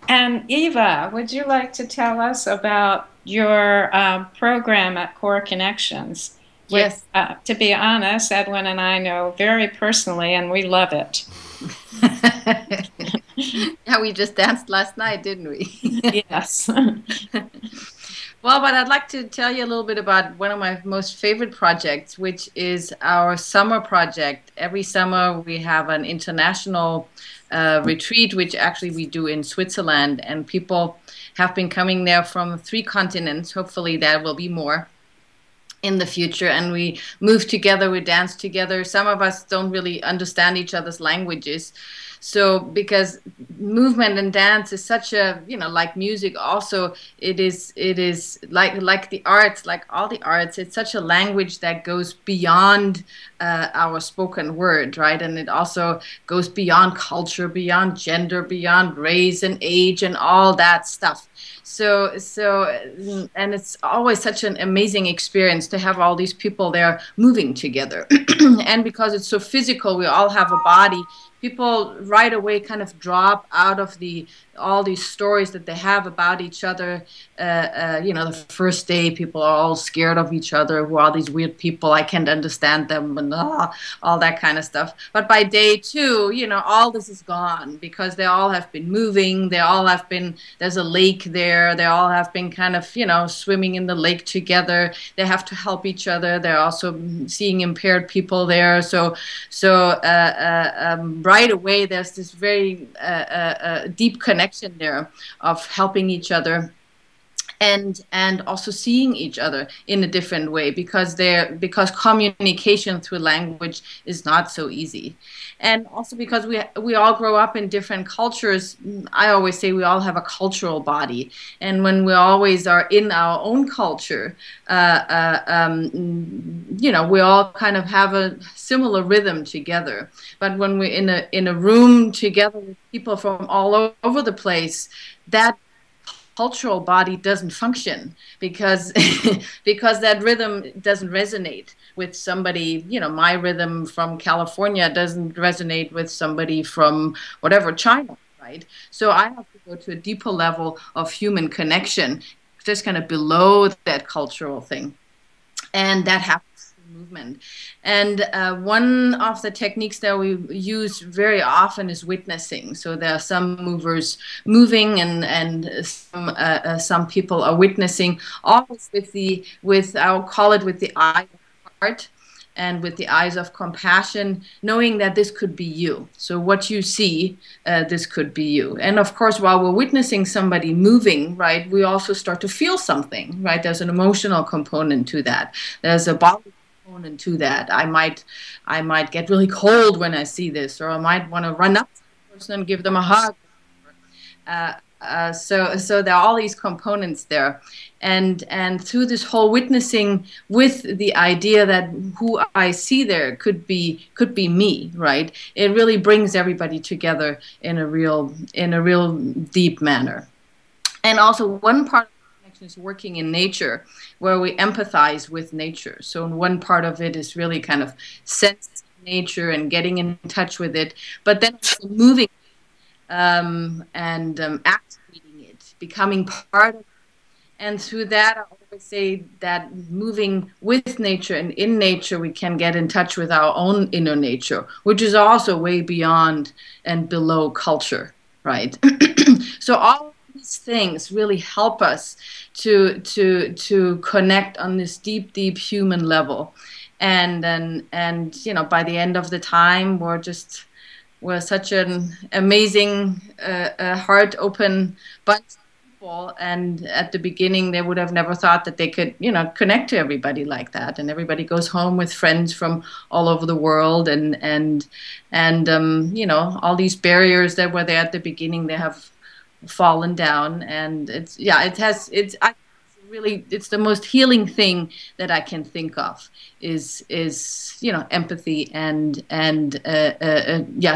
And Eva, would you like to tell us about your program at Core Connections? Yes. To be honest, Edwin and I know very personally, and we love it. Yeah, we just danced last night, didn't we? Yes. Well, but I'd like to tell you a little bit about one of my most favorite projects, which is our summer project. Every summer we have an international retreat, which actually we do in Switzerland, and people have been coming there from 3 continents. Hopefully there will be more in the future, and we move together, we dance together. Some of us don't really understand each other's languages. So because movement and dance is such a, like music also, it is like the arts, like all the arts, it's such a language that goes beyond our spoken word, right? And it also goes beyond culture, beyond gender, beyond race and age and all that stuff. So, and it's always such an amazing experience to have all these people there moving together. And because it's so physical, we all have a body. People right away kind of drop out of the all these stories that they have about each other. You know, the first day people are all scared of each other. Who are these weird people? I can't understand them, and all that kind of stuff. But by day 2, you know, all this is gone because they all have been moving. They all have been, there's a lake there. They all have been kind of, you know, swimming in the lake together. They have to help each other. They're also seeing impaired people there. So right away, there's this very deep connection there of helping each other and also seeing each other in a different way because communication through language is not so easy, and also because we all grow up in different cultures. I always say we all have a cultural body, and when we always are in our own culture, you know, we all kind of have a similar rhythm together. But when we're in a room together with people from all over the place, that cultural body doesn't function because because that rhythm doesn't resonate with somebody. You know, my rhythm from California doesn't resonate with somebody from whatever, China, right? So I have to go to a deeper level of human connection, just kind of below that cultural thing, and that happens through movement. And one of the techniques that we use very often is witnessing. So there are some movers moving, and some people are witnessing, always with I'll call it with the eye of heart and with the eyes of compassion, knowing that this could be you. So what you see, this could be you. And of course, while we're witnessing somebody moving, right, we also start to feel something, right? There's an emotional component to that. There's a bodily component to that. I might get really cold when I see this, or I might want to run up to the person and give them a hug. So there are all these components there, and through this whole witnessing, with the idea that who I see there could be me, right? It really brings everybody together in a real deep manner. And also, one part of the connection is working in nature, where we empathize with nature. So one part of it is really kind of sensing nature and getting in touch with it, but then also moving and activating it, becoming part of it. And through that, I always say that moving with nature and in nature, we can get in touch with our own inner nature, which is also way beyond and below culture, right? So all of these things really help us to connect on this deep human level. And you know, by the end of the time, we're such an amazing, heart open bunch of people. And at the beginning, they would have never thought that they could, you know, connect to everybody like that. And everybody goes home with friends from all over the world, and you know, all these barriers that were there at the beginning, they have fallen down. And it's the most healing thing that I can think of is you know, empathy and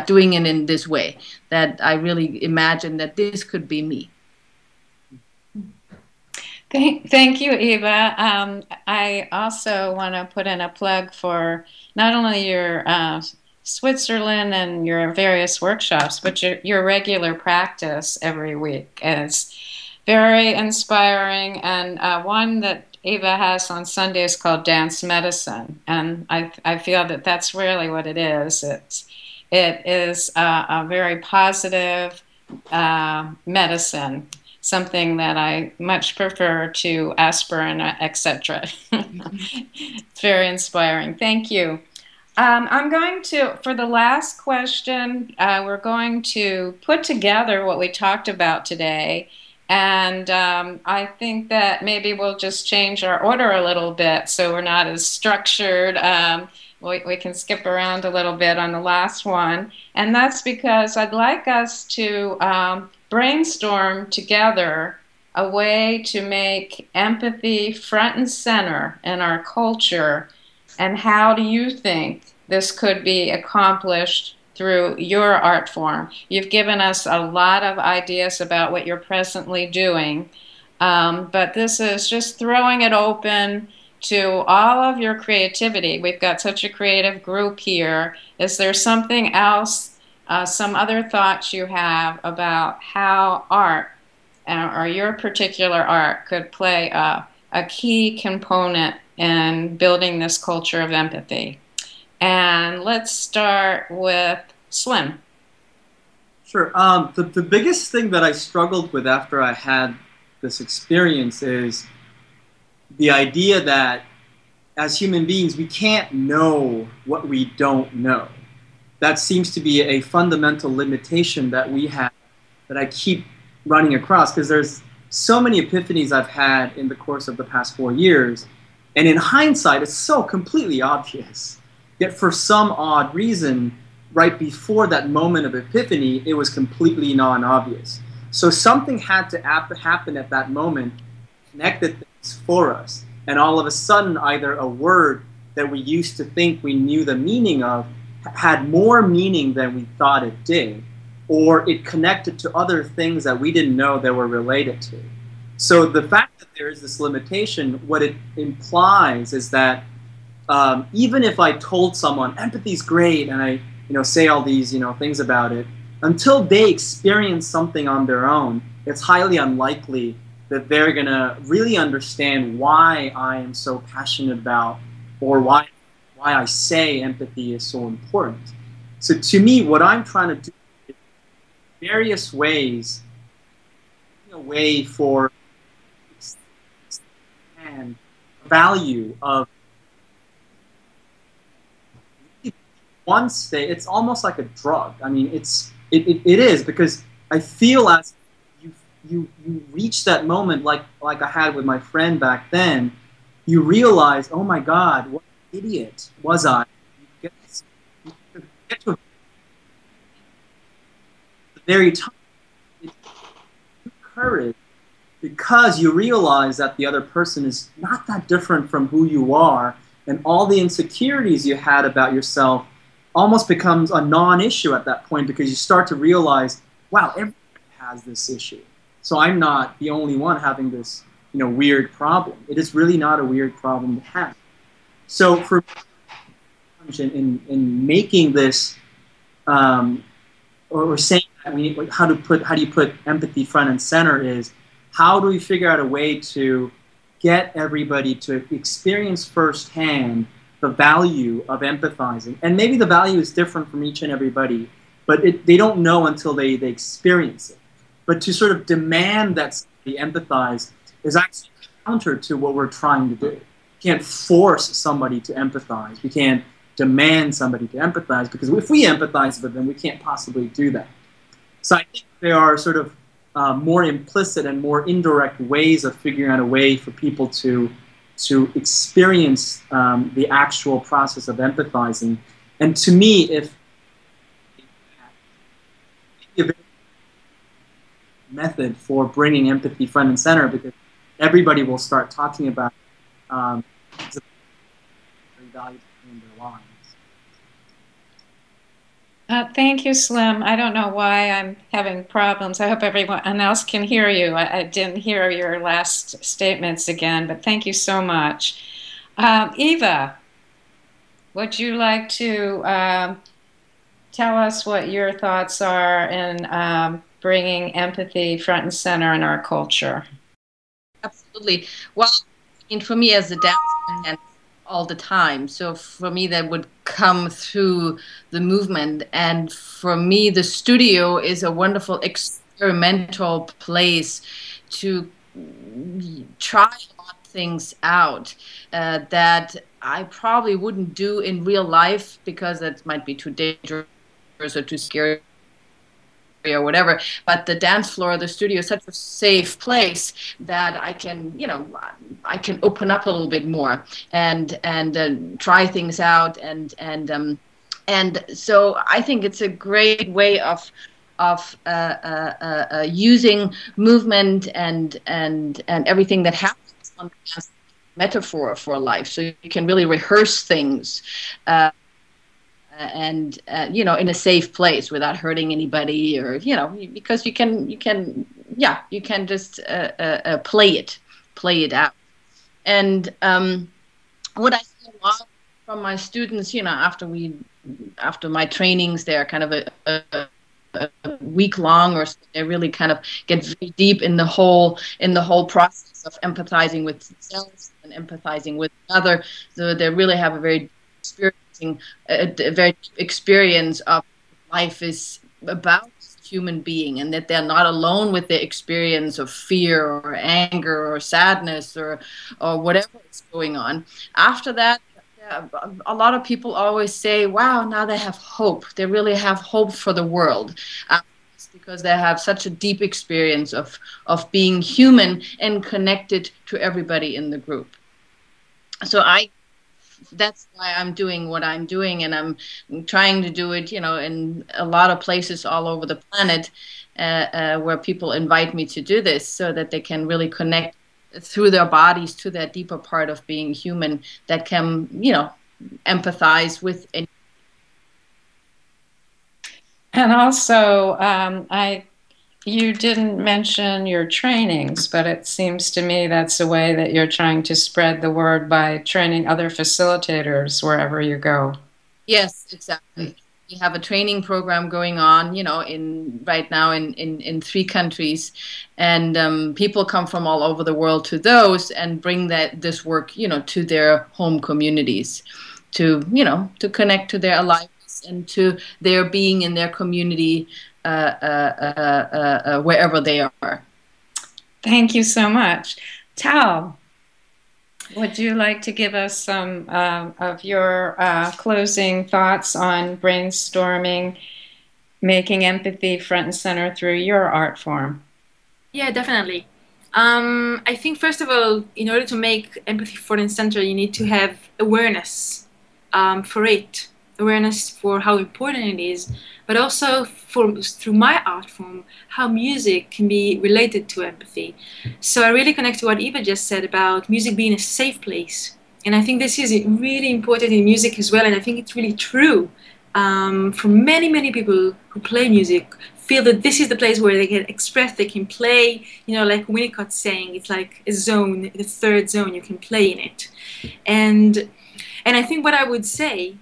doing it in this way, that I really imagine that this could be me. Thank you, Eva. I also want to put in a plug for not only your Switzerland and your various workshops, but your regular practice every week. It's very inspiring, and one that Eva has on Sundays called Dance Medicine, and I feel that that's really what it is. It is a very positive medicine, something that I much prefer to aspirin, etc. It's very inspiring. Thank you. I'm going to, for the last question, we're going to put together what we talked about today. And I think that maybe we'll just change our order a little bit so we're not as structured. We can skip around a little bit on the last one. And that's because I'd like us to brainstorm together a way to make empathy front and center in our culture. And how do you think this could be accomplished through your art form? You've given us a lot of ideas about what you're presently doing, but this is just throwing it open to all of your creativity. We've got such a creative group here. Is there something else some other thoughts you have about how art or your particular art could play a key component in building this culture of empathy. And let's start with Slim. Sure. The biggest thing that I struggled with after I had this experience is the idea that as human beings, we can't know what we don't know. That seems to be a fundamental limitation that we have, that I keep running across, because there's so many epiphanies I've had in the course of the past 4 years, and in hindsight, it's so completely obvious. Yet for some odd reason, right before that moment of epiphany, it was completely non-obvious. So something had to happen at that moment, connected things for us, and all of a sudden, either a word that we used to think we knew the meaning of had more meaning than we thought it did, or it connected to other things that we didn't know that were related to. So the fact that there is this limitation, what it implies is that even if I told someone empathy's great and I say all these things about it, until they experience something on their own, it's highly unlikely that they're going to really understand why I am so passionate about, or why I say empathy is so important. So to me, what I'm trying to do is various ways, a way for and value of one state. It's almost like a drug. I mean, it is, because I feel as you reach that moment like I had with my friend back then. You realize, oh my God, what an idiot was I? You get to the very time, it's courage, because you realize that the other person is not that different from who you are, and all the insecurities you had about yourself almost becomes a non-issue at that point, because you start to realize, wow, everybody has this issue. So I'm not the only one having this weird problem. It is really not a weird problem to have. So for in making this, or saying that how do you put empathy front and center, is how do we figure out a way to get everybody to experience firsthand the value of empathizing. And maybe the value is different from each and everybody, but they don't know until they experience it. But to sort of demand that somebody empathize is actually counter to what we're trying to do. We can't force somebody to empathize. We can't demand somebody to empathize, because if we empathize with them, we can't possibly do that. So I think there are sort of more implicit and more indirect ways of figuring out a way for people to experience the actual process of empathizing. And to me, if method for bringing empathy front and center, because everybody will start talking about very valuable in their lives. Thank you, Slim. I don't know why I'm having problems. I hope everyone else can hear you. I didn't hear your last statements again, but thank you so much. Eva, would you like to tell us what your thoughts are in bringing empathy front and center in our culture? Absolutely. Well, for me as a dancer, all the time. So for me, that would come through the movement. And for me, the studio is a wonderful experimental place to try things out that I probably wouldn't do in real life, because that might be too dangerous or too scary or whatever. But the dance floor, the studio, is such a safe place that I can, I can open up a little bit more and try things out, and so I think it's a great way of using movement and everything that happens on the dance metaphor for life. So you can really rehearse things. And in a safe place without hurting anybody, or because you can just play it out. And what I see a lot from my students, after we after my trainings, they're kind of a week long, or so. They really kind of get very deep in the whole process of empathizing with themselves and empathizing with another. So they really have a very experience of life is about human being, and that they're not alone with the experience of fear or anger or sadness or whatever is going on. After that, a lot of people always say, wow, now they have hope. They really have hope for the world. Because they have such a deep experience of being human and connected to everybody in the group. So that's why I'm doing what I'm doing, and I'm trying to do it, in a lot of places all over the planet, where people invite me to do this, so that they can really connect through their bodies to that deeper part of being human that can, empathize with. And also, you didn't mention your trainings, but it seems to me that's a way that you're trying to spread the word by training other facilitators wherever you go. Yes, exactly. We have a training program going on, right now in 3 countries, and people come from all over the world to those and bring this work, to their home communities, to connect to their lives and to their being in their community, wherever they are. Thank you so much. Tal, would you like to give us some of your closing thoughts on brainstorming, making empathy front and center through your art form? Yeah, definitely. I think, first of all, in order to make empathy front and center, you need to have awareness for it. Awareness for how important it is, but also through my art form, how music can be related to empathy. So I really connect to what Eva just said about music being a safe place. And I think this is really important in music as well, and I think it's really true. For many, many people who play music, feel that this is the place where they can express, they can play, like Winnicott's saying, it's like a zone, the third zone, you can play in it. And I think what I would say,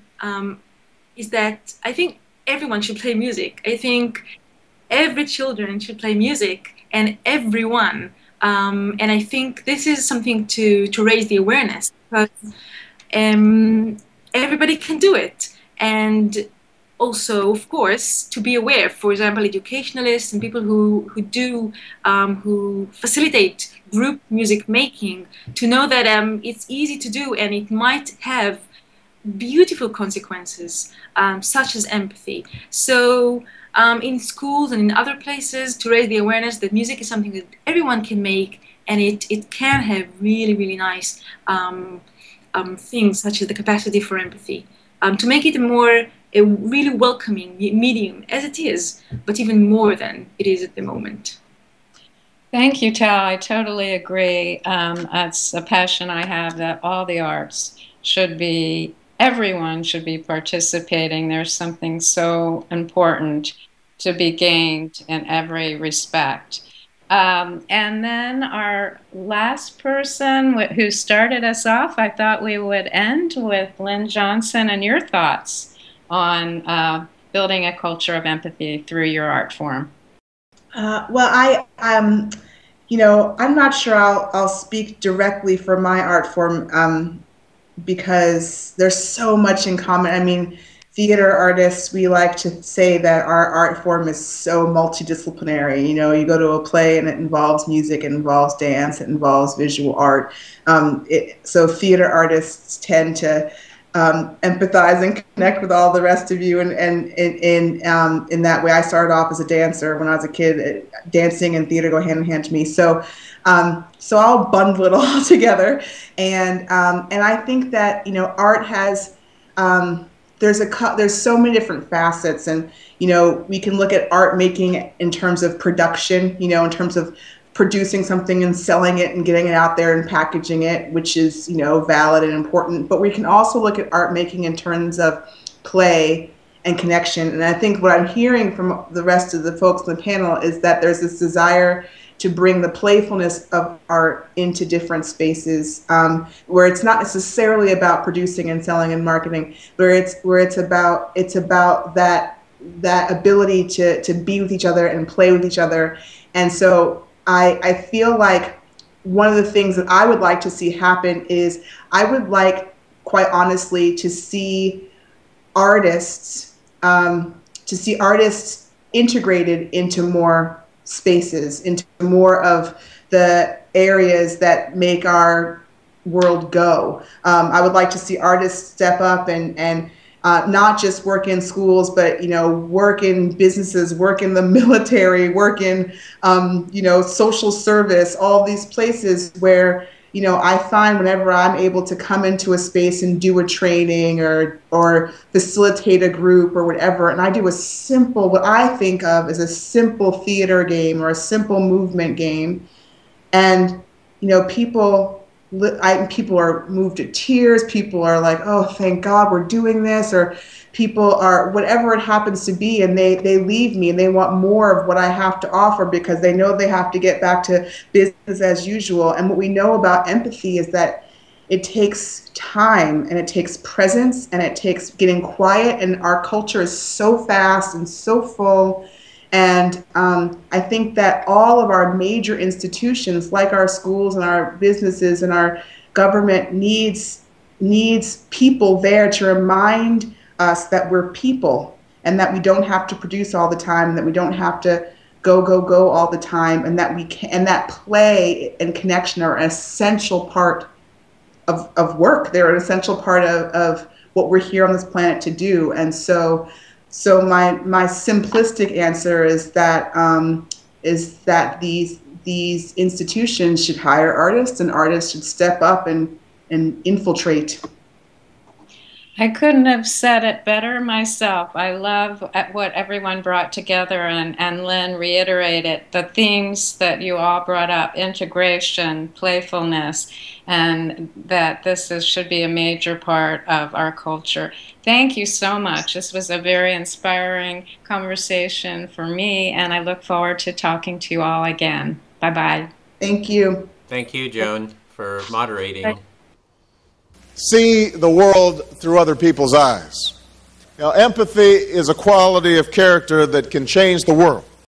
is that I think everyone should play music. I think every children should play music, and everyone. And I think this is something to raise the awareness, because everybody can do it. And also, of course, to be aware, for example, educationalists and people who facilitate group music making, to know that it's easy to do, and it might have beautiful consequences, such as empathy. So in schools and in other places, to raise the awareness that music is something that everyone can make, and it can have really, really nice things, such as the capacity for empathy, to make it a really welcoming medium, as it is, but even more than it is at the moment. Thank you, Tal. I totally agree. That's a passion I have, that all the arts should be, everyone should be participating. There's something so important to be gained in every respect. And then our last person who started us off, I thought we would end with Lynn Johnson and your thoughts on building a culture of empathy through your art form. Well, I'm not sure I'll speak directly for my art form, because there's so much in common. I mean, theater artists, we like to say that our art form is so multidisciplinary. You go to a play and it involves music, it involves dance, it involves visual art. So theater artists tend to empathize and connect with all the rest of you, and in that way. I started off as a dancer when I was a kid. Dancing and theater go hand in hand to me. So I'll bundle it all together, and I think that art has there's so many different facets, and we can look at art making in terms of production, in terms of producing something and selling it and getting it out there and packaging it, which is valid and important. But we can also look at art making in terms of play and connection. And I think what I'm hearing from the rest of the folks on the panel is that there's this desire to bring the playfulness of art into different spaces, where it's not necessarily about producing and selling and marketing, where it's about that ability to be with each other and play with each other. And so I feel like one of the things that I would like to see happen is I would like, quite honestly, to see artists integrated into more spaces, into more of the areas that make our world go. I would like to see artists step up and not just work in schools, but work in businesses, work in the military, work in social service, all these places where I find whenever I'm able to come into a space and do a training or facilitate a group or whatever, and I do what I think of as a simple theater game or a simple movement game, and people are moved to tears. People are like, oh, thank God we're doing this, or people are, whatever it happens to be, and they leave me and they want more of what I have to offer because they know they have to get back to business as usual. And what we know about empathy is that it takes time and it takes presence and it takes getting quiet, and our culture is so fast and so full. And I think that all of our major institutions, like our schools and our businesses and our government, needs people there to remind us that we're people and that we don't have to produce all the time, and that we don't have to go all the time, and that we can, and that play and connection are an essential part of work. They're an essential part of what we're here on this planet to do. And so my simplistic answer is that these institutions should hire artists, and artists should step up and infiltrate. I couldn't have said it better myself. I love what everyone brought together, and Lynn reiterated the themes that you all brought up: integration, playfulness, and that this should be a major part of our culture. Thank you so much. This was a very inspiring conversation for me, and I look forward to talking to you all again. Bye-bye. Thank you. Thank you, Joan, for moderating. See the world through other people's eyes. Empathy is a quality of character that can change the world.